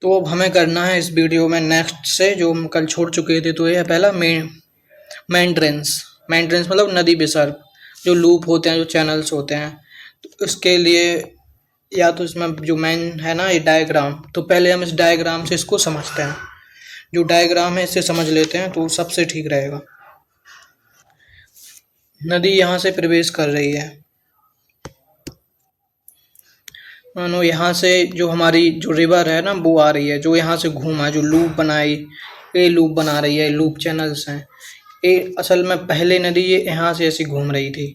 तो अब हमें करना है इस वीडियो में नेक्स्ट से जो हम कल छोड़ चुके थे। तो ये है पहला मेंटेनेंस। मेंटेनेंस मतलब नदी विसर्ग, जो लूप होते हैं, जो चैनल्स होते हैं। तो इसके लिए या तो इसमें जो मेन है ना ये डायग्राम, तो पहले हम इस डायग्राम से इसको समझते हैं। जो डायग्राम है इससे समझ लेते हैं तो सबसे ठीक रहेगा। नदी यहाँ से प्रवेश कर रही है, मानो यहाँ से जो हमारी जो रिवर है ना वो आ रही है, जो यहाँ से घूमा, जो लूप बनाई, ये लूप बना रही है, लूप चैनल्स हैं। ये असल में पहले नदी ये यहाँ से ऐसी घूम रही थी,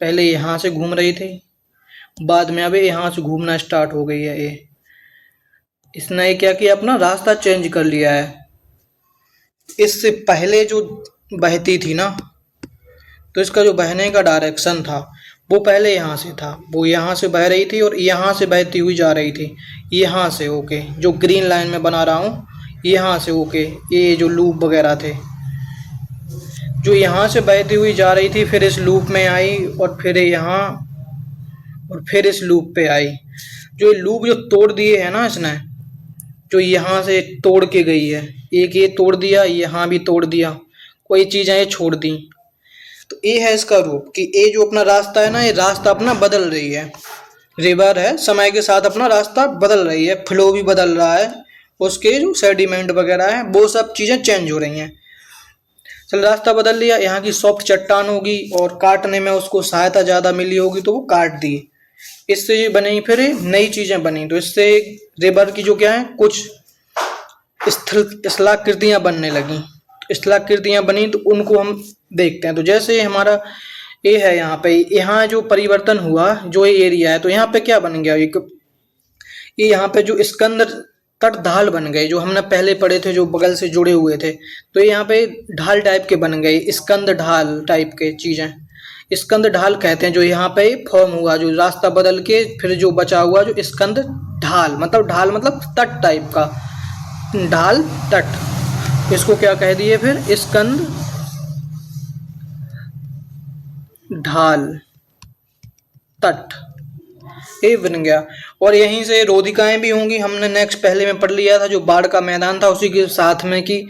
पहले यहाँ से घूम रही थी, बाद में अब यहाँ से घूमना स्टार्ट हो गई है। ये इसने क्या किया, अपना रास्ता चेंज कर लिया है। इससे पहले जो बहती थी ना, तो इसका जो बहने का डायरेक्शन था वो पहले यहाँ से था, वो यहाँ से बह रही थी और यहाँ से बहती हुई जा रही थी, यहाँ से होके, जो ग्रीन लाइन में बना रहा हूँ, यहाँ से होके ये जो लूप वगैरह थे, जो यहाँ से बहती हुई जा रही थी, फिर इस लूप में आई और फिर यहाँ और फिर इस लूप पे आई। जो ये लूप जो तोड़ दिए है ना इसने, जो यहाँ से तोड़ के गई है, एक ये तोड़ दिया, यहाँ भी तोड़ दिया, कोई चीज़ें ये छोड़ दी। तो ये है इसका रूप कि ये जो अपना रास्ता है ना, ये रास्ता अपना बदल रही है। रिवर है, समय के साथ अपना रास्ता बदल रही है, फ्लो भी बदल रहा है, उसके जो सेडिमेंट वगैरह है वो सब चीज़ें चेंज हो रही हैं। चल रास्ता बदल लिया, यहाँ की सॉफ्ट चट्टान होगी और काटने में उसको सहायता ज़्यादा मिली होगी तो वो काट दी, इससे ये बनी, फिर नई चीज़ें बनी। तो इससे रिवर की जो क्या है, कुछ स्थलाकृतियाँ बनने लगी, स्थलाकृतियाँ बनी, तो उनको हम देखते हैं। तो जैसे हमारा ये है, यहाँ जो परिवर्तन हुआ, जो ये एरिया है, तो यहाँ पे क्या बन गया, ये यहाँ पे जो स्कंद तट ढाल बन गए, जो हमने पहले पढ़े थे, जो बगल से जुड़े हुए थे, तो ये यहाँ पे ढाल टाइप के बन गए, स्कंद ढाल टाइप के चीज़ें, स्कंद ढाल कहते हैं। जो यहाँ पे फॉर्म हुआ, जो रास्ता बदल के फिर जो बचा हुआ, जो स्कंद ढाल मतलब तट टाइप का, ढाल तट, इसको क्या कह दिए फिर, स्कंद ढाल तट, ये बन गया। और यहीं से रोधिकाएं भी होंगी, हमने नेक्स्ट पहले में पढ़ लिया था, जो बाढ़ का मैदान था उसी के साथ में की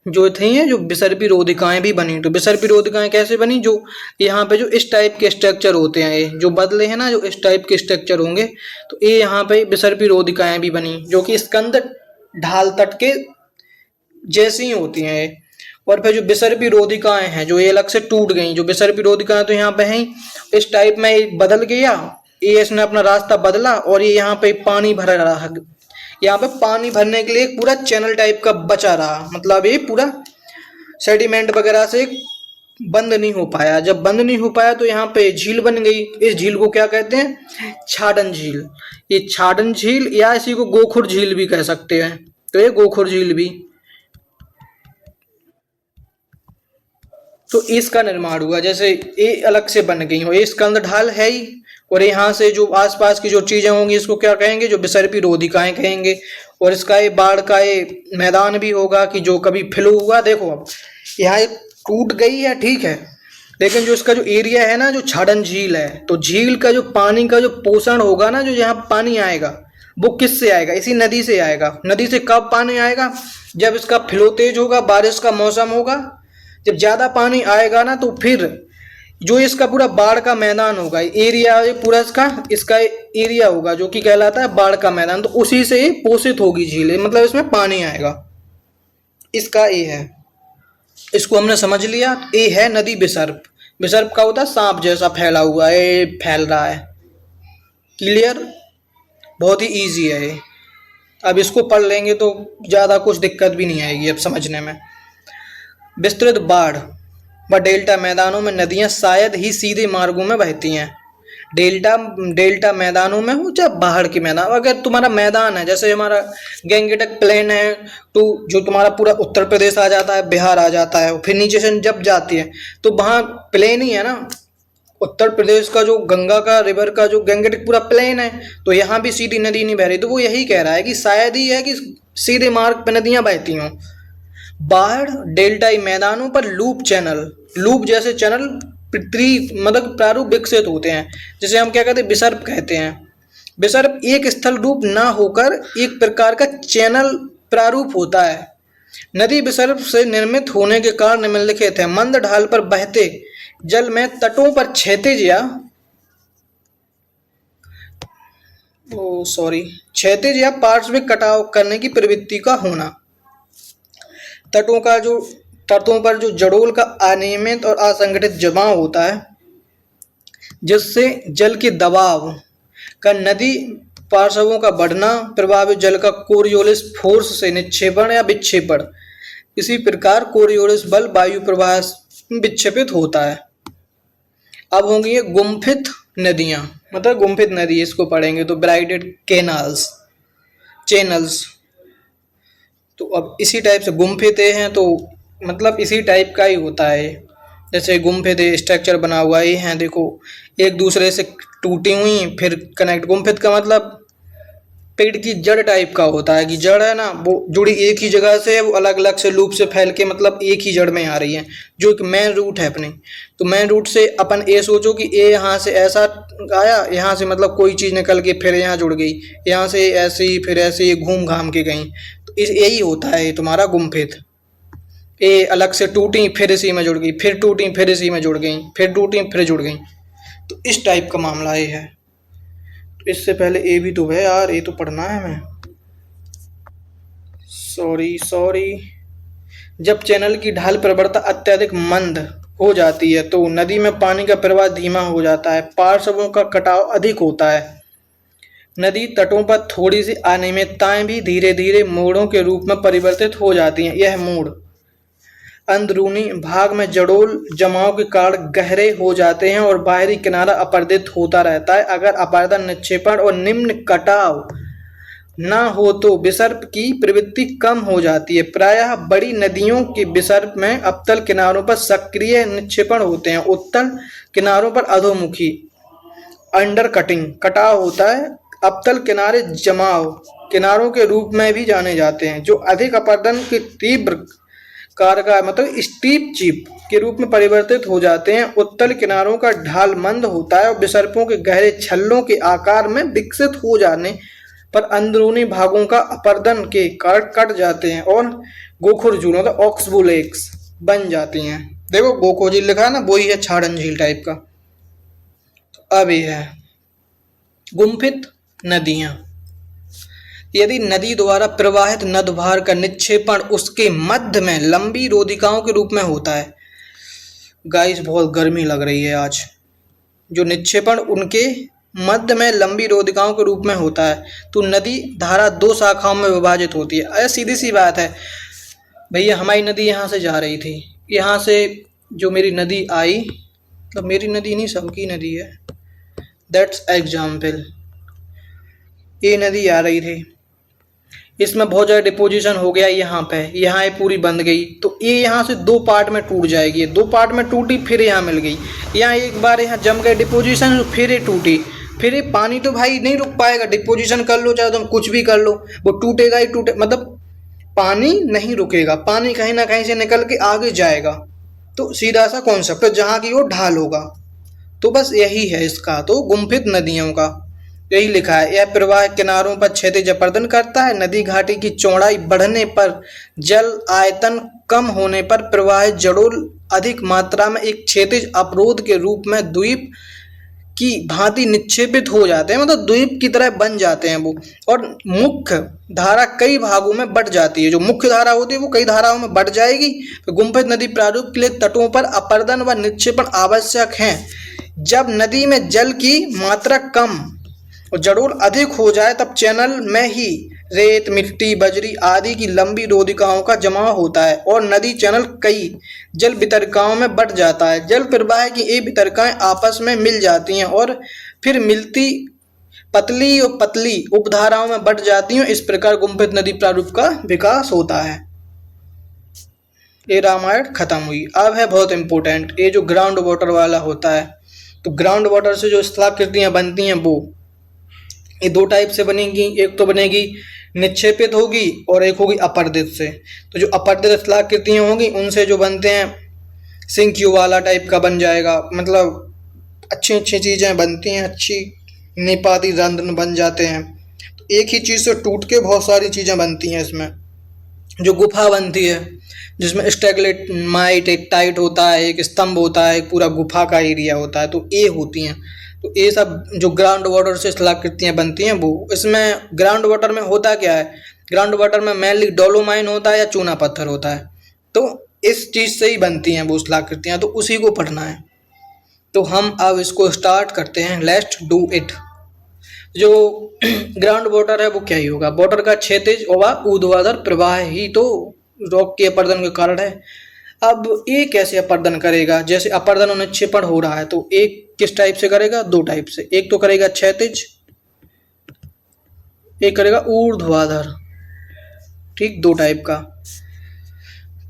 जो थी है, जो विसर्पी रोधिकाएं भी बनी। तो विसर्पी रोधिकाएं कैसे बनी, जो यहाँ पे जो इस टाइप के स्ट्रक्चर होते हैं, ये जो बदले हैं ना, जो इस टाइप के स्ट्रक्चर होंगे, तो ये यहाँ पे विसर्पी रोधिकाएं भी बनी, जो कि स्कंद ढाल तट के जैसी ही होती हैं ये। और फिर जो विसर्पी रोधिकाएं हैं, जो ये अलग से टूट गई, जो विसर्पी रोधिकाएं तो यहाँ पे हैं, इस टाइप में बदल गया, ये इसने अपना रास्ता बदला और ये यहाँ पे पानी भर रहा, यहाँ पे पानी भरने के लिए एक पूरा चैनल टाइप का बचा रहा, मतलब ये पूरा सेडिमेंट वगैरह से बंद नहीं हो पाया। जब बंद नहीं हो पाया तो यहाँ पे झील बन गई। इस झील को क्या कहते हैं, छाडन झील। ये छाडन झील या इसी को गोखुर झील भी कह सकते हैं। तो ये गोखुर झील भी, तो इसका निर्माण हुआ, जैसे ये अलग से बन गई हो, ये स्कंद ढाल है ही, और यहाँ से जो आसपास की जो चीजें होंगी इसको क्या कहेंगे, जो विसर्पी रोधिकाएं कहेंगे। और इसका ये बाढ़ का ये मैदान भी होगा कि जो कभी फ्लो हुआ, देखो अब यहाँ टूट गई है, ठीक है, लेकिन जो इसका जो एरिया है ना, जो छाडन झील है, तो झील का जो पानी का जो पोषण होगा ना, जो यहाँ पानी आएगा वो किससे आएगा, इसी नदी से आएगा। नदी से कब पानी आएगा, जब इसका फ्लो तेज होगा, बारिश का मौसम होगा, जब ज्यादा पानी आएगा ना, तो फिर जो इसका पूरा बाढ़ का मैदान होगा, एरिया पूरा इसका एरिया होगा, जो कि कहलाता है बाढ़ का मैदान, तो उसी से ही पोषित होगी झील, मतलब इसमें पानी आएगा। इसका ये है, इसको हमने समझ लिया। ये है नदी विसर्प। विसर्प का होता है सांप जैसा फैला हुआ है, ये फैल रहा है, क्लियर, बहुत ही ईजी है ये। अब इसको पढ़ लेंगे तो ज़्यादा कुछ दिक्कत भी नहीं आएगी अब समझने में। विस्तृत बाढ़ व डेल्टा मैदानों में नदियां शायद ही सीधे मार्गों में बहती हैं। डेल्टा मैदानों में हो चाहे बाहर के मैदान, अगर तुम्हारा मैदान है, जैसे हमारा गंगेटक प्लेन है, तो जो तुम्हारा पूरा उत्तर प्रदेश आ जाता है, बिहार आ जाता है, फिर नीचे से जब जाती है तो वहाँ प्लेन ही है ना, उत्तर प्रदेश का जो गंगा का रिवर का जो गंगेटक पूरा प्लेन है, तो यहाँ भी सीधी नदी नहीं बह रही। तो वो यही कह रहा है कि शायद ही है कि सीधे मार्ग पे नदियाँ बहती हों। बाढ़ डेल्टाई मैदानों पर लूप चैनल, लूप जैसे चैनल मतलब प्रारूप विकसित होते हैं, जिसे हम क्या कहते हैं, विसर्प कहते हैं। विसर्प एक स्थल रूप न होकर एक प्रकार का चैनल प्रारूप होता है। नदी विसर्प से निर्मित होने के कारण निम्नलिखित है। मंद ढाल पर बहते जल में तटों पर क्षैतिज या पार्श्विक कटाव करने की प्रवृत्ति का होना। तटों पर जो जड़ोल का अनियमित और असंगठित जमाव होता है, जिससे जल के दबाव का नदी पार्श्वों का बढ़ना, प्रभावित जल का कोरियोलिस फोर्स से निक्षेपण या विक्षेपण। इसी प्रकार कोरियोलिस बल वायु प्रवाह विक्षेपित होता है। अब होंगी ये गुम्फित नदियां, मतलब गुम्फित नदी, इसको पढ़ेंगे तो ब्राइडेड कैनाल्स, चैनल्स। तो अब इसी टाइप से गुम्फित हैं तो मतलब इसी टाइप का ही होता है। जैसे गुम्फित स्ट्रक्चर बना हुआ है, हैं देखो एक दूसरे से टूटी हुई फिर कनेक्ट। गुम्फित का मतलब पेड़ की जड़ टाइप का होता है कि जड़ है ना वो जुड़ी एक ही जगह से है, वो अलग अलग से लूप से फैल के मतलब एक ही जड़ में आ रही है, जो एक मेन रूट है अपने। तो मेन रूट से अपन ये सोचो कि ये यहाँ से ऐसा आया, यहाँ से मतलब कोई चीज़ निकल के फिर यहाँ जुड़ गई, यहाँ से ऐसे ही फिर ऐसे ही घूम घाम के गई। तो यही होता है तुम्हारा गुम्फित। ये अलग से टूटी फिर इसी में जुड़ गई, फिर टूटी फिर इसी में जुड़ गई, फिर टूटी फिर जुड़ गई। तो इस टाइप का मामला ये है। तो इससे पहले ये भी तो है यार, ये तो पढ़ना है हमें। सॉरी। जब चैनल की ढाल प्रवणता अत्यधिक मंद हो जाती है तो नदी में पानी का प्रवाह धीमा हो जाता है, पार्श्वों का कटाव अधिक होता है। नदी तटों पर थोड़ी सी अनियमितताएं भी धीरे धीरे मोड़ों के रूप में परिवर्तित हो जाती हैं। यह मोड़ अंदरूनी भाग में जड़ोल जमाव के कारण गहरे हो जाते हैं और बाहरी किनारा अपरदित होता रहता है। अगर अपर्दन, निक्षेपण और निम्न कटाव न हो तो विसर्प की प्रवृत्ति कम हो जाती है। प्रायः बड़ी नदियों के विसर्प में अवतल किनारों पर सक्रिय निक्षेपण होते हैं, उत्तल किनारों पर अधोमुखी अंडर कटिंग कटाव होता है। अवतल किनारे जमाव किनारों के रूप में भी जाने जाते हैं, जो अधिक अपर्दन की तीव्र कारगर मतलब स्टीप चिप के रूप में परिवर्तित हो जाते हैं। उत्तल किनारों का ढाल मंद होता है और विसर्पों के गहरे छल्लों के आकार में विकसित हो जाने पर अंदरूनी भागों का अपर्दन के कारण कट जाते हैं और गोखुर झील मतलब ऑक्सबू लेक्स बन जाती हैं। देखो गोखो झील लिखा है ना, वही है छाड़न झील टाइप का। तो अब ये है गुम्फित नदियां। यदि नदी द्वारा प्रवाहित नदभार का निक्षेपण उसके मध्य में लंबी रोधिकाओं के रूप में होता है। गाइस बहुत गर्मी लग रही है आज। जो निक्षेपण उनके मध्य में लंबी रोधिकाओं के रूप में होता है तो नदी धारा दो शाखाओं में विभाजित होती है। अरे सीधी सी बात है भैया, हमारी नदी यहाँ से जा रही थी, यहाँ से जो मेरी नदी आई, मतलब मेरी नदी नहीं सबकी नदी है, दैट्स एग्जाम्पल। ये नदी आ रही थी, इसमें बहुत ज़्यादा डिपोजिशन हो गया यहाँ पे, यहाँ ये पूरी बंद गई तो ये यहाँ से दो पार्ट में टूट जाएगी। ये दो पार्ट में टूटी फिर यहाँ मिल गई, यहाँ एक बार यहाँ जम गए डिपोजिशन फिर ये टूटी, फिर ये पानी तो भाई नहीं रुक पाएगा। डिपोजिशन कर लो चाहे तुम कुछ भी कर लो, वो टूटेगा ही टूटे, मतलब पानी नहीं रुकेगा, पानी कहीं ना कहीं से निकल के आगे जाएगा। तो सीधा सा कॉन्सेप्ट है, जहाँ की वो ढाल होगा। तो बस यही है इसका तो गुम्फित नदियों का यही लिखा है। यह प्रवाह किनारों पर क्षैतिज अपर्दन करता है। नदी घाटी की चौड़ाई बढ़ने पर जल आयतन कम होने पर प्रवाह जड़ोल अधिक मात्रा में एक क्षैतिज अवरोध के रूप में द्वीप की भांति निक्षेपित हो जाते हैं, मतलब द्वीप की तरह बन जाते हैं वो। और मुख्य धारा कई भागों में बट जाती है। जो मुख्य धारा होती है वो कई धाराओं में बट जाएगी। तो गुम्फित नदी प्रारूप के लिए तटों पर अपर्दन व निक्षेपण आवश्यक हैं। जब नदी में जल की मात्रा कम और जड़ोल अधिक हो जाए तब चैनल में ही रेत, मिट्टी, बजरी आदि की लंबी रोधिकाओं का जमाव होता है और नदी चैनल कई जल वितरकाओं में बट जाता है। जल प्रवाह की ये वितरकाएं आपस में मिल जाती हैं और फिर मिलती पतली और पतली उपधाराओं में बट जाती हैं। इस प्रकार गुम्फित नदी प्रारूप का विकास होता है। ये रामायण खत्म हुई। अब है बहुत इंपॉर्टेंट, ये जो ग्राउंड वाटर वाला होता है। तो ग्राउंड वाटर से जो स्थलाकृतियां बनती हैं वो ये दो टाइप से बनेगी। एक तो बनेगी निक्षेपित होगी और एक होगी अपर्दित से। तो जो अपर्दित स्थलाकृतियां होंगी उनसे जो बनते हैं सिंक वाला टाइप का बन जाएगा, मतलब अच्छी अच्छी चीज़ें बनती हैं, अच्छी निपाती रंध्र बन जाते हैं। तो एक ही चीज़ से टूट के बहुत सारी चीज़ें बनती हैं इसमें। जो गुफा बनती है जिसमें स्टैगलेमाइट एक टाइट होता है, एक स्तंभ होता है, एक पूरा गुफा का एरिया होता है, तो ये होती हैं। तो ये सब जो ग्राउंड वाटर से स्थलाकृतियाँ बनती हैं वो, इसमें ग्राउंड वाटर में होता क्या है, ग्राउंड वाटर में मेनली डोलोमाइन होता है या चूना पत्थर होता है, तो इस चीज़ से ही बनती हैं वो स्थलाकृतियाँ, तो उसी को पढ़ना है। तो हम अब इसको स्टार्ट करते हैं, लेट्स डू इट। जो ग्राउंड वाटर है वो क्या ही होगा, वाटर का क्षैतिज व ऊर्ध्वाधर प्रवाह ही तो रॉक के अपर्दन के कारण है। अब ये कैसे अपर्दन करेगा, जैसे अपर्दन और निक्षेपण हो रहा है तो एक किस टाइप से करेगा, दो टाइप से, एक तो करेगा क्षैतिज, एक करेगा ऊर्ध्वाधर, ठीक, दो टाइप का।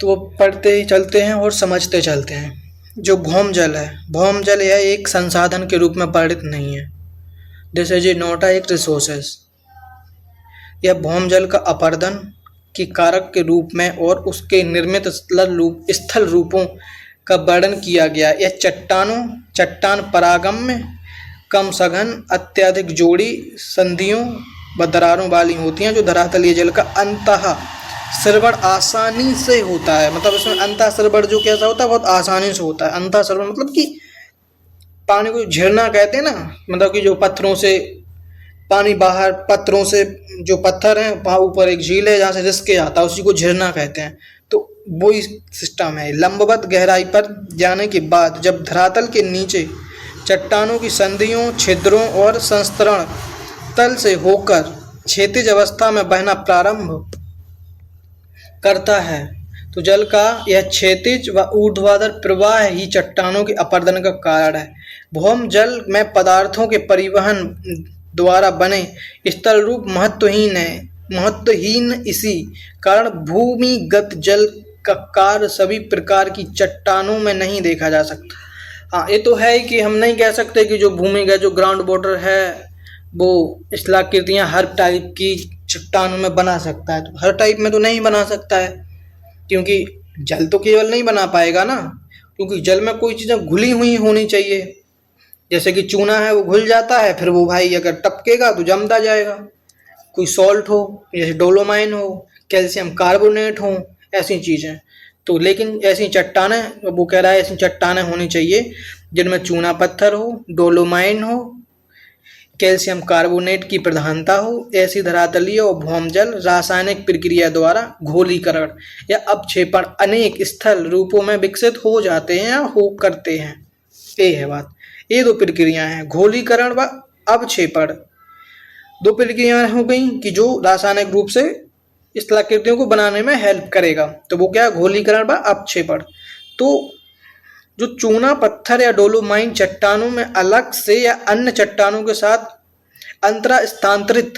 तो पढ़ते ही चलते हैं और समझते चलते हैं। जो भौम जल है, भौम जल यह एक संसाधन के रूप में परिणत नहीं है, दिस इज नॉट एक रिसोर्सेस। यह भौम जल का अपर्दन की कारक के रूप में और उसके निर्मित स्थल रूपों का वर्णन किया गया। यह चट्टान परागम्य, कम सघन, अत्यधिक जोड़ी संधियों व दरारों वाली होती हैं, जो धरातलीय जल का अंतः स्रवण आसानी से होता है। मतलब इसमें अंतः स्रवण जो कैसा होता है, बहुत आसानी से होता है। अंतः स्रवण मतलब कि पानी को झरना कहते हैं ना, मतलब कि जो पत्थरों से पानी बाहर, पत्थरों से जो पत्थर हैं वहाँ ऊपर एक झील है जहाँ से रिस के आता है, उसी को झरना कहते हैं। तो वही सिस्टम है। लंबवत गहराई पर जाने के बाद जब धरातल के नीचे चट्टानों की संधियों, छिद्रों और संस्तरण तल से होकर क्षैतिज अवस्था में बहना प्रारंभ करता है, तो जल का यह क्षैतिज व ऊर्ध्वाधर प्रवाह ही चट्टानों के अपर्दन का कारण है। भौम जल में पदार्थों के परिवहन द्वारा बने स्थल रूप महत्वहीन इसी कारण भूमिगत जल का कार्य सभी प्रकार की चट्टानों में नहीं देखा जा सकता। हाँ, ये तो है कि हम नहीं कह सकते कि जो भूमिगत जो ग्राउंड वाटर है वो स्थलाकृतियाँ हर टाइप की चट्टानों में बना सकता है, तो हर टाइप में तो नहीं बना सकता है, क्योंकि जल तो केवल नहीं बना पाएगा ना, क्योंकि जल में कोई चीज़ें घुली हुई होनी चाहिए। जैसे कि चूना है वो घुल जाता है, फिर वो भाई अगर टपकेगा तो जमता जाएगा। कोई सॉल्ट हो, जैसे डोलोमाइन हो, कैल्शियम कार्बोनेट हो, ऐसी चीज़ें। तो लेकिन ऐसी चट्टानें, वो कह रहा है ऐसी चट्टानें होनी चाहिए जिनमें चूना पत्थर हो, डोलोमाइन हो, कैल्शियम कार्बोनेट की प्रधानता हो। ऐसी धरातलीय और भौम जल रासायनिक प्रक्रिया द्वारा घोलीकरण या अपक्षेपण अनेक स्थल रूपों में विकसित हो जाते हैं या हो करते हैं। ये है बात। ये दो प्रक्रियाएं हैं, घोलीकरण व अपक्षेपण। दो प्रक्रियाएं हो गई कि जो रासायनिक रूप से स्थलाकृतियों को बनाने में हेल्प करेगा, तो वो क्या है, घोलीकरण व अपक्षेपण। तो जो चूना पत्थर या डोलोमाइन चट्टानों में अलग से या अन्य चट्टानों के साथ अंतरा स्थानांतरित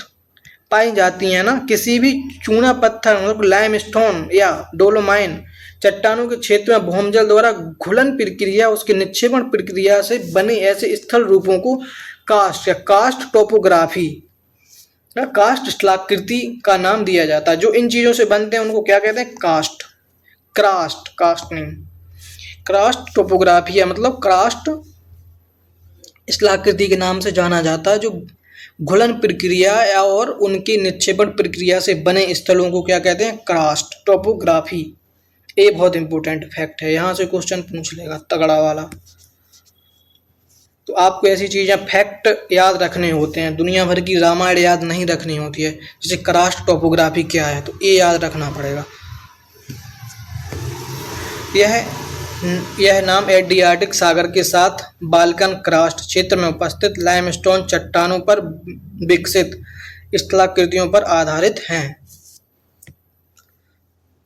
पाई जाती हैं ना, किसी भी चूना पत्थर मतलब लाइमस्टोन या डोलोमाइन चट्टानों के क्षेत्र में भौम जल द्वारा घुलन प्रक्रिया, उसके निक्षेपण प्रक्रिया से बने ऐसे स्थल रूपों को कास्ट या कास्ट टोपोग्राफी या कास्ट स्थलाकृति का नाम दिया जाता है। जो इन चीज़ों से बनते हैं उनको क्या कहते हैं, कास्ट, कास्ट नहीं, कास्ट टोपोग्राफी है, मतलब कास्ट स्थलाकृति के नाम से जाना जाता है। जो घुलन प्रक्रिया या और उनकी निक्षेपण प्रक्रिया से बने स्थलों को क्या कहते हैं, कास्ट टोपोग्राफी। ये बहुत इंपॉर्टेंट फैक्ट है, यहाँ से क्वेश्चन पूछ लेगा तगड़ा वाला। तो आपको ऐसी चीज़ें फैक्ट याद रखने होते हैं, दुनिया भर की रामायण याद नहीं रखनी होती है। जैसे कास्ट टोपोग्राफी क्या है, तो ये याद रखना पड़ेगा। यह नाम एड्रियाटिक सागर के साथ बाल्कन क्रास्ट क्षेत्र में उपस्थित लाइमस्टोन चट्टानों पर विकसित स्थलाकृतियों पर आधारित हैं।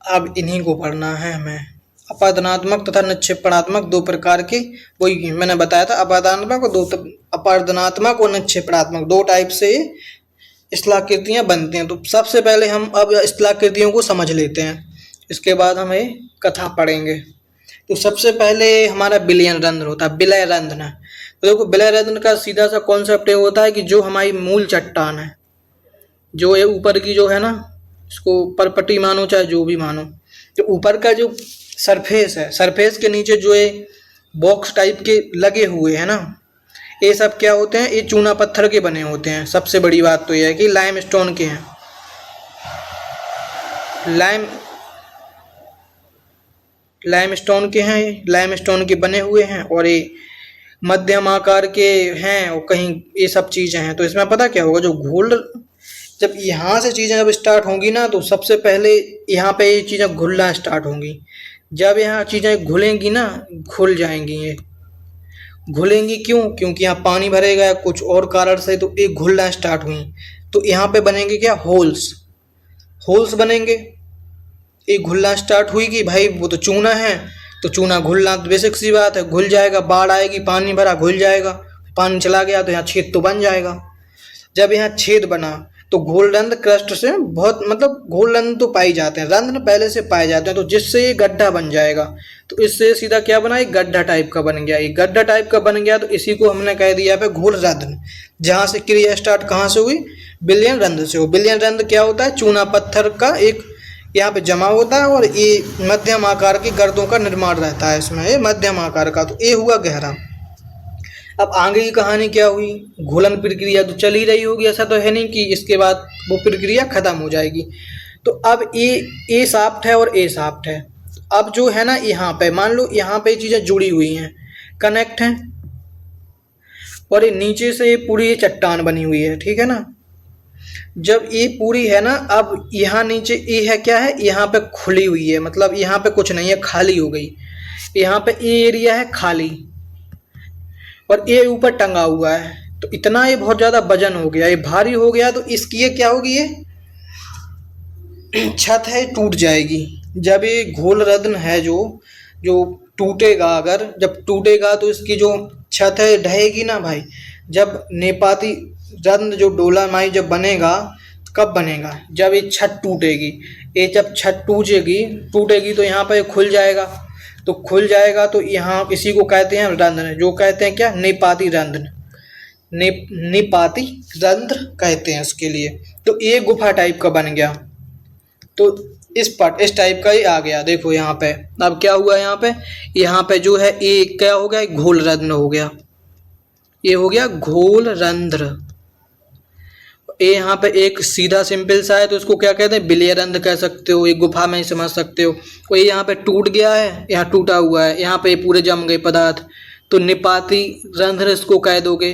अब इन्हीं को पढ़ना है हमें। अपर्दनात्मक तथा निक्षेपणात्मक दो प्रकार के, वही मैंने बताया था, अपर्दनात्मक और निक्षेपणात्मक दो टाइप से स्थलाकृतियाँ बनती हैं। तो सबसे पहले हम अब स्थलाकृतियों को समझ लेते हैं, इसके बाद हम ये कथा पढ़ेंगे। तो सबसे पहले हमारा विलयन रंध्र होता है, विलय रंध्र। तो देखो विलय रंध्र का सीधा सा कॉन्सेप्ट ये होता है कि जो हमारी मूल चट्टान है, जो ये ऊपर की जो है ना, इसको परपटी मानो चाहे जो भी मानो, तो ऊपर का जो सरफेस है, सरफेस के नीचे जो ये बॉक्स टाइप के लगे हुए हैं ना, ये सब क्या होते हैं, ये चूना पत्थर के बने होते हैं। सबसे बड़ी बात तो यह है कि लाइमस्टोन के हैं, लाइमस्टोन के हैं, ये लाइमस्टोन के बने हुए हैं और ये मध्यम आकार के हैं और कहीं ये सब चीज़ें हैं। तो इसमें पता क्या होगा, जो गोल्ड जब यहाँ से चीज़ें जब स्टार्ट होंगी ना, तो सबसे पहले यहाँ पे ये चीज़ें घुलना स्टार्ट होंगी। जब यहाँ चीज़ें घुलेंगी ना, घुल जाएंगी, ये घुलेंगी क्यों, क्योंकि यहाँ पानी भरेगा या कुछ और कारण से, तो ये घुलना स्टार्ट हुई। तो यहाँ पे बनेंगे क्या, होल्स, होल्स बनेंगे। ये घुलना स्टार्ट हुई कि भाई वो तो चूना है, तो चूना घुलना तो बेसिक सी बात है, घुल जाएगा, बाढ़ आएगी, पानी भरा, घुल जाएगा, पानी चला गया तो यहाँ छेद तो बन जाएगा। जब यहाँ छेद बना तो घोलरंध्र क्रस्ट से बहुत मतलब घोलरंध्र तो पाए जाते हैं, रंध्र पहले से पाए जाते हैं, तो जिससे ये गड्ढा बन जाएगा। तो इससे सीधा क्या बना, एक गड्ढा टाइप का बन गया। ये गड्ढा टाइप का बन गया तो इसी को हमने कह दिया पे घोलरंध्र। जहाँ से क्रिया स्टार्ट कहाँ से हुई, बिलियन रंध्र से हो। बिलियन रंध्र क्या होता है, चूना पत्थर का एक यहाँ पे जमा होता है और ये मध्यम आकार की गर्दों का निर्माण रहता है इसमें, ये मध्यम आकार का। तो ये हुआ गहरा। अब आगे की कहानी क्या हुई, घुलन प्रक्रिया तो चल ही रही होगी, ऐसा तो है नहीं कि इसके बाद वो प्रक्रिया खत्म हो जाएगी। तो अब ए शाफ्ट है और ए शाफ्ट है। अब जो है ना, यहाँ पे मान लो यहाँ पे चीज़ें जुड़ी हुई हैं, कनेक्ट हैं, और ये नीचे से पूरी ये चट्टान बनी हुई है, ठीक है ना। जब ये पूरी है ना, अब यहाँ नीचे ये है क्या है, यहाँ पे खुली हुई है, मतलब यहाँ पे कुछ नहीं है, खाली हो गई। यहाँ पे ये एरिया है खाली और ये ऊपर टंगा हुआ है। तो इतना ये बहुत ज़्यादा वजन हो गया, ये भारी हो गया, तो इसकी ये क्या होगी, ये छत है टूट जाएगी। जब ये घोलरंध्र है जो टूटेगा, अगर जब टूटेगा तो इसकी जो छत है ढहेगी ना भाई। जब नेपाती रंध्र जो डोलामाइट जब बनेगा, कब बनेगा, जब ये छत टूटेगी। ये जब छत टूटेगी तो यहाँ पर ये खुल जाएगा। तो खुल जाएगा तो यहाँ इसी को कहते हैं रंध्र, जो कहते हैं क्या, नेपाती रंध्र, नेपाती रंध्र कहते हैं इसके लिए। तो ये गुफा टाइप का बन गया। तो इस टाइप का ही आ गया। देखो यहाँ पे अब क्या हुआ, यहाँ पे जो है ये क्या हो गया, घोलरंध्र हो गया, ये हो गया घोलरंध्र। ये यहाँ पे एक सीधा सिंपल सा है, तो इसको क्या कहते हैं, बिलिय रंध्र कह सकते हो, एक गुफा में ही समझ सकते हो। और ये यहाँ पे टूट गया है, यहाँ टूटा हुआ है, यहाँ पे पूरे जम गए पदार्थ, तो निपाती रंध्र इसको कह दोगे।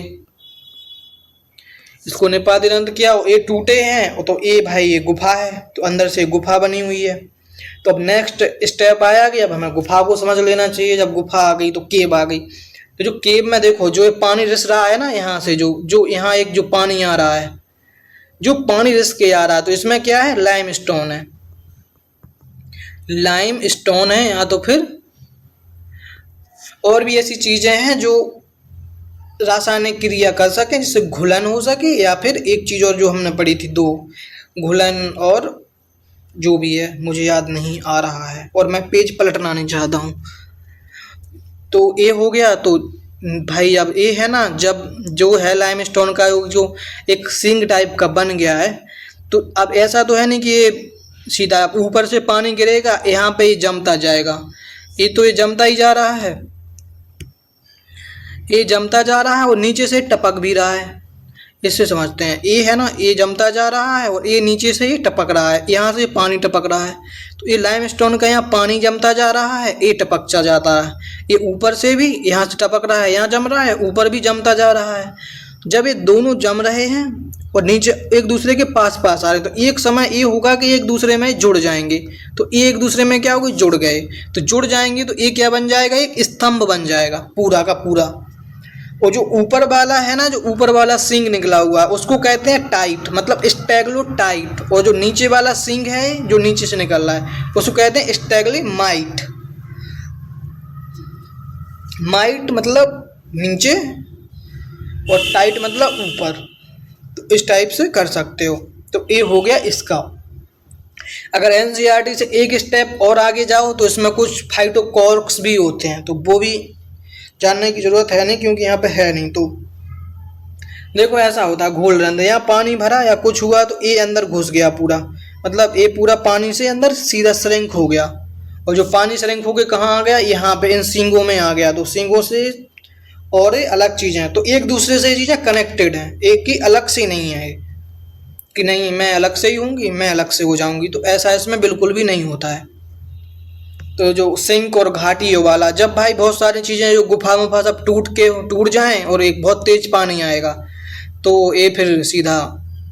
इसको निपाती रंध्र क्या हो, ये टूटे हैं तो ये भाई ये गुफा है, तो अंदर से गुफा बनी हुई है। तो अब नेक्स्ट स्टेप आया कि अब हमें गुफा को समझ लेना चाहिए। जब गुफा आ गई तो केव आ गई। तो जो केव में देखो, जो पानी रिस रहा है ना, यहाँ से जो यहाँ एक जो पानी आ रहा है, जो पानी रिस के आ रहा है, तो इसमें क्या है, लाइमस्टोन है, लाइमस्टोन है, या तो फिर और भी ऐसी चीजें हैं जो रासायनिक क्रिया कर सके, जिससे घुलन हो सके, या फिर एक चीज और जो हमने पढ़ी थी, दो घुलन और जो भी है मुझे याद नहीं आ रहा है, और मैं पेज पलटना नहीं चाहता हूँ। तो ये हो गया। तो भाई अब ये है ना, जब जो है लाइमस्टोन का जो एक सिंग टाइप का बन गया है, तो अब ऐसा तो है नहीं कि ये सीधा ऊपर से पानी गिरेगा, यहाँ पे ये जमता जाएगा। ये तो ये जमता ही जा रहा है, ये जमता जा रहा है और नीचे से टपक भी रहा है। इससे समझते हैं, ये है ना, ये जमता जा रहा है और ये नीचे से ये टपक रहा है, यहाँ से पानी टपक रहा है। तो ये लाइमस्टोन का यहाँ पानी जमता जा रहा है, ये टपकता जाता है, ये ऊपर से भी यहाँ से टपक रहा है, यहाँ जम रहा है, ऊपर भी जमता जा रहा है। जब ये दोनों जम रहे हैं और नीचे एक दूसरे के पास पास आ रहे, तो एक समय ये होगा कि एक दूसरे में जुड़ जाएंगे। तो ये एक दूसरे में क्या होगा, जुड़ गए, तो जुड़ जाएंगे तो ये क्या बन जाएगा, एक स्तंभ बन जाएगा पूरा का पूरा। और जो ऊपर वाला है ना, जो ऊपर वाला सिंग निकला हुआ है, उसको कहते हैं टाइट, मतलब स्टैग्लोटाइट। और जो नीचे वाला सिंग है जो नीचे से निकल रहा है, उसको कहते हैं स्टैग्लेमाइट। माइट मतलब नीचे और टाइट मतलब ऊपर। तो इस टाइप से कर सकते हो। तो ये हो गया इसका। अगर एनसीईआरटी से एक स्टेप और आगे जाओ तो इसमें कुछ फाइटोकॉर्क्स भी होते हैं, तो वो भी जानने की जरूरत है नहीं, क्योंकि यहाँ पे है नहीं। तो देखो ऐसा होता है, घोलरंध्र, यहाँ पानी भरा या कुछ हुआ तो ये अंदर घुस गया पूरा, मतलब ये पूरा पानी से अंदर सीधा श्रिंक हो गया। और जो पानी श्रिंक होके कहाँ आ गया, यहाँ पे इन सींगों में आ गया। तो सींगों से और ये अलग चीज़ें हैं, तो एक दूसरे से ये चीज़ें कनेक्टेड हैं, एक ही अलग से नहीं है कि नहीं मैं अलग से ही हूँगी मैं अलग से हो जाऊँगी, तो ऐसा इसमें बिल्कुल भी नहीं होता है। तो जो सिंक और घाटी वाला, जब भाई बहुत सारी चीज़ें जो गुफा मुफा सब टूट जाएं और एक बहुत तेज पानी आएगा तो ये फिर सीधा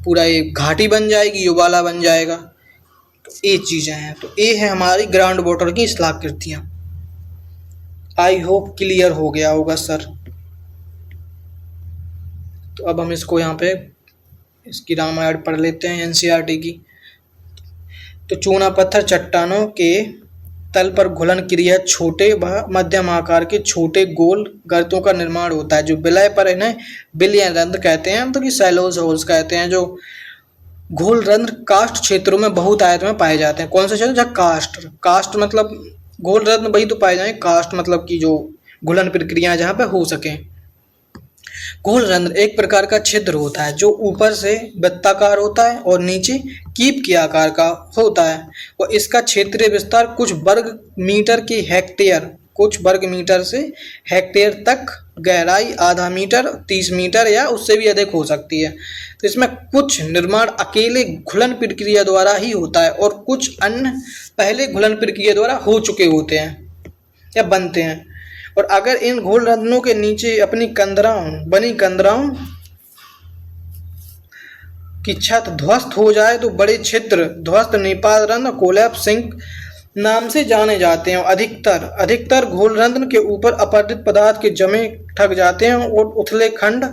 पूरा एक घाटी बन जाएगी, युवाला बन जाएगा। तो ये चीज़ें हैं, तो ये है हमारी ग्राउंड वाटर की स्थलाकृतियाँ। आई होप क्लियर हो गया होगा सर। तो अब हम इसको यहाँ पे इसकी रामायण पढ़ लेते हैं एनसीईआरटी की। तो चूना पत्थर चट्टानों के तल पर घुलन क्रिया छोटे व मध्यम आकार के छोटे गोल गर्तों का निर्माण होता है, जो विलय पर इन्हें बिलियन रंध्र कहते हैं, तो कि सैलोज होल्स कहते हैं। जो घोल रंध्र कास्ट क्षेत्रों में बहुत आयत में पाए जाते हैं। कौन से क्षेत्र? जहाँ कास्ट मतलब घोल रंध्र वही तो पाए जाएंगे, कास्ट मतलब कि जो घुलन प्रक्रिया जहाँ पे हो सके। घोल रंध्र एक प्रकार का छिद्र होता है जो ऊपर से वृत्ताकार होता है और नीचे कीप के आकार का होता है, और इसका क्षेत्रीय विस्तार कुछ वर्ग मीटर से हेक्टेयर तक, गहराई आधा मीटर 30 मीटर या उससे भी अधिक हो सकती है। तो इसमें कुछ निर्माण अकेले घुलन प्रक्रिया द्वारा ही होता है और कुछ अन्य पहले घुलन प्रक्रिया द्वारा हो चुके होते हैं या बनते हैं। और अगर इन घोल रंध्रों के नीचे अपनी कंदराओं की छत ध्वस्त हो जाए तो बड़े छिद्र ध्वस्त नेपाल रंध्र कोलैप्स सिंक नाम से जाने जाते हैं। अधिकतर घोल रंध्र के ऊपर अपरदित पदार्थ के जमे ठग जाते हैं और उथले खंड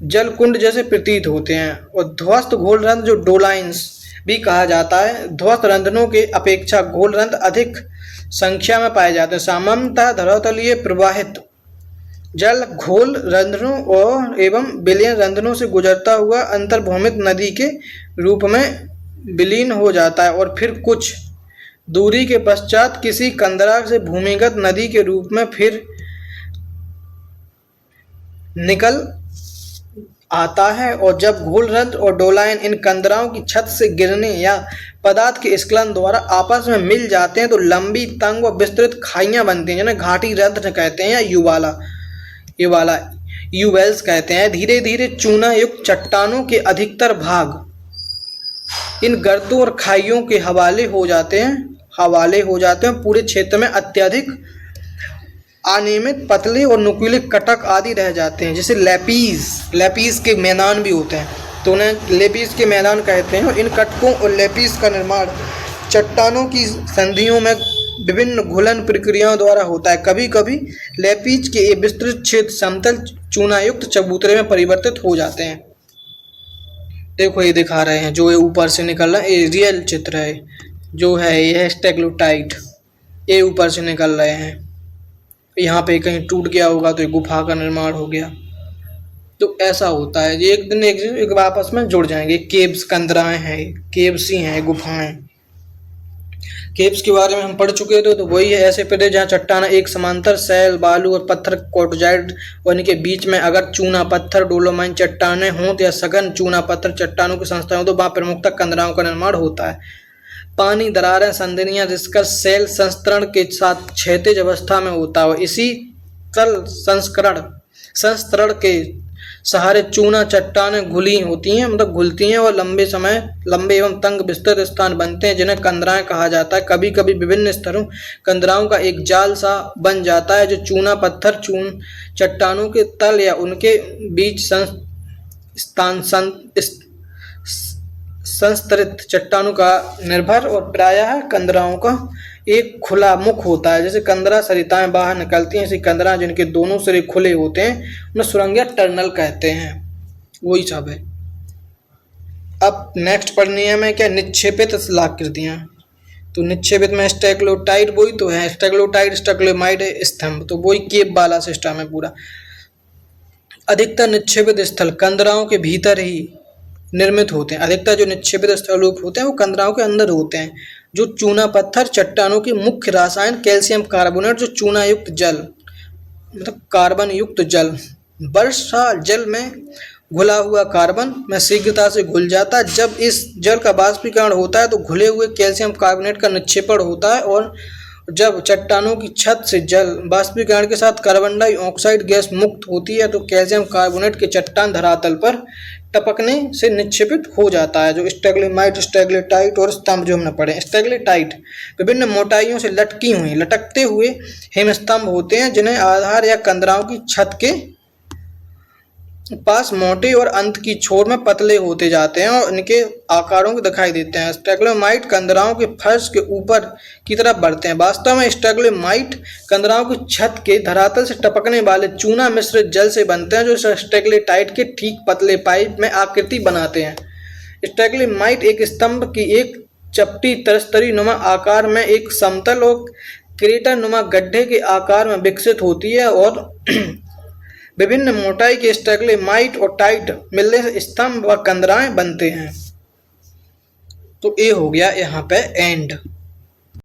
जल कुंड जैसे प्रतीत होते हैं। और ध्वस्त घोल रंध्र जो डोलाइन्स भी कहा जाता है, ध्वस्त रंध्रों के अपेक्षा घोल रंध्र अधिक संख्या में पाए जाते हैं। सामान्यतः धरातलीय प्रवाहित जल घोल रंध्रों और एवं विलयन रंध्रों से गुजरता हुआ अंतर्भूमित नदी के रूप में विलीन हो जाता है और फिर कुछ दूरी के पश्चात किसी कंदरा से भूमिगत नदी के रूप में फिर निकल आता है। और जब घोल रंध्र और डोलाइन इन कंदराओं की छत से गिरने या पदार्थ के स्खलन द्वारा आपस में मिल जाते हैं तो लंबी तंग व विस्तृत खाइयां बनती हैं, जिन्हें घाटी रंध्र कहते हैं या यूवेल्स कहते हैं। धीरे धीरे चूना युक्त चट्टानों के अधिकतर भाग इन गर्तों और खाइयों के हवाले हो जाते हैं। पूरे क्षेत्र में अत्यधिक अनियमित पतले और नुकीले कटक आदि रह जाते हैं, जैसे लेपीस के मैदान भी होते हैं, तो उन्हें लेपीस के मैदान कहते हैं। और इन कटकों और लेपीस का निर्माण चट्टानों की संधियों में विभिन्न घुलन प्रक्रियाओं द्वारा होता है। कभी कभी लेपीस के ये विस्तृत क्षेत्र समतल चूनायुक्त चबूतरे में परिवर्तित हो जाते हैं। देखो ये दिखा रहे हैं जो ये ऊपर से निकल रहा है, ये रियल चित्र है जो है, ये है स्टेगलोटाइट, ये ऊपर से निकल रहे हैं। यहाँ पे कहीं टूट गया होगा तो एक गुफा का निर्माण हो गया। तो ऐसा होता है, ये एक दिन एक आपस में जुड़ जाएंगे। केव्स कंदराएं हैं, केव्स ही हैं, गुफाएं। केव्स के बारे में हम पढ़ चुके थे, तो वही है ऐसे प्रदेश जहाँ चट्टान एक समांतर सैल बालू और पत्थर क्वार्टजाइट और इनके बीच में अगर चूना पत्थर डोलोमाइन चट्टानें हों या सघन चूना पत्थर चट्टानों की संस्थाएं हो तो वहाँ प्रमुखतः कंदराओं का निर्माण होता है। पानी दरारें संधियां जिसका सेल संस्तरण के साथ क्षैतिज अवस्था में होता है। इसी तल संस्तरण के सहारे चूना चट्टानें घुली होती हैं, मतलब घुलती हैं और लंबे एवं तंग विस्तृत स्थान बनते हैं, जिन्हें कंदराएं कहा जाता है। कभी कभी विभिन्न स्तरों कंदराओं का एक जाल सा बन जाता है जो चूना पत्थर चट्टानों के तल या उनके बीच संस्तरित चट्टानों का निर्भर और प्रायः कंदराओं का एक खुला मुख होता है। जैसे कंदरा सरिताएं बाहर निकलती हैं, ऐसी कंदरा जिनके दोनों सिरे खुले होते हैं उन्हें सुरंग या टनल कहते हैं। वही सब है। अब नेक्स्ट पढ़नी है हमें क्या, निक्षेपित शिलाकृतियां। तो निक्षेपित में स्टेगलोटाइट वही तो है, स्टेगलोमाइड स्तंभ, तो वही केव वाला सिस्टम है पूरा। अधिकतर निक्षेपित स्थल कंदराओं के भीतर ही निर्मित होते हैं। अधिकतर जो निक्षेपित स्थल होते हैं वो कंदराओं के अंदर होते हैं। जो चूना पत्थर चट्टानों के मुख्य रसायन कैल्शियम कार्बोनेट, जो चूना युक्त जल मतलब कार्बन युक्त जल, वर्षा जल में घुला हुआ कार्बन में शीघ्रता से घुल जाता है। जब इस जल का बाष्पीकरण होता है तो घुले हुए कैल्शियम कार्बोनेट का निक्षेपण होता है और जब चट्टानों की छत से जल वाष्पीकरण के साथ कार्बन डाइऑक्साइड गैस मुक्त होती है तो कैल्शियम कार्बोनेट के चट्टान धरातल पर टपकने से निक्षेपित हो जाता है। जो स्टैग्मेटाइट, स्टैग्लेटाइट और स्तंभ जो हमने पढ़े। स्टैग्लेटाइट विभिन्न मोटाइयों से लटकते हुए हिमस्तंभ होते हैं जिन्हें आधार या कंदराओं की छत के पास मोटे और अंत की छोर में पतले होते जाते हैं और इनके आकारों के दिखाई देते हैं। स्टैग्मेटाइट कंदराओं के फर्श के ऊपर की तरफ बढ़ते हैं। वास्तव में स्टैग्मेटाइट कंदराओं की छत के धरातल से टपकने वाले चूना मिश्रित जल से बनते हैं जो स्टैग्मेटाइट के ठीक पतले पाइप में आकृति बनाते हैं। स्टैग्मेटाइट एक स्तंभ की एक चपटी तरस्तरी नुमा आकार में एक समतल और क्रेटर नुमा गड्ढे के आकार में विकसित होती है और विभिन्न मोटाई के स्टैग्मेटाइट और टाइट मिलने से स्तंभ व कंदराएं बनते हैं। तो ये हो गया यहाँ पे एंड।